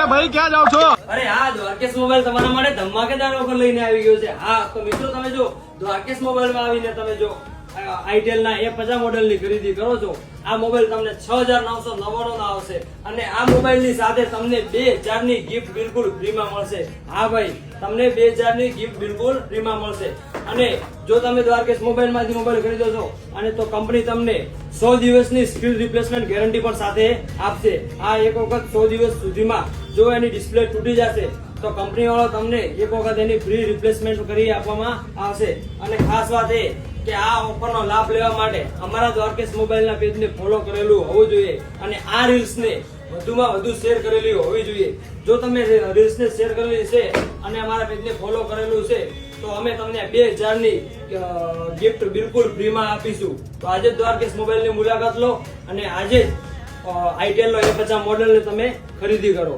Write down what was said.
ભાઈ ક્યાં જાઓ છો? અરે હા, દ્વારકેશ મોબાઈલ તમારા માટે ધમાકેદાર ઓફર લઈને આવી ગયો છે. હા તો મિત્રો તમે જો દ્વારકેશ મોબાઈલ માં આવીને તમે જો આઈટેલ ના A50 મોડેલ ની ખરીદી કરો છો, આ મોબાઈલ તમને 6999 ના આવશે અને આ મોબાઈલ ની સાથે તમને 2000 ની ગિફ્ટ બિલકુલ ફ્રી માં મળશે. હા ભાઈ, તમને 2000 ની ગિફ્ટ બિલકુલ ફ્રી માં મળશે. અને જો તમે દ્વારકેશ મોબાઈલ માંથી મોબાઈલ ખરીદો છો અને તો કંપની તમને 100 દિવસની સ્ક્રીન રિપ્લેસમેન્ટ ગેરંટી પણ સાથે આપશે. આ એક વખત 100 દિવસ સુધીમાં જો એની ડિસ્પ્લે તૂટી જશે તો કંપની વાળો તમને એક વખત એની ફ્રી રિપ્લેસમેન્ટ કરી આપવામાં આવશે. અને ખાસ વાત એ કે આ ઓફરનો લાભ લેવા માટે અમારા દ્વારકેશ મોબાઈલના પેજને ફોલો કરેલું હોવું જોઈએ અને આ રીલ્સને વધુમાં વધુ શેર કરેલી હોવી જોઈએ. જો તમે રીલ્સને શેર કરેલી છે અને અમારા પેજને ફોલો કરેલું છે તો અમે તમને 2000 ની ગિફ્ટ બિલકુલ ફ્રીમાં આપીશું. તો આજે દ્વારકેશ મોબાઈલની મુલાકાત લો અને આજે જ આઈટેલ નો A50 મોડેલને તમે ખરીદી કરો.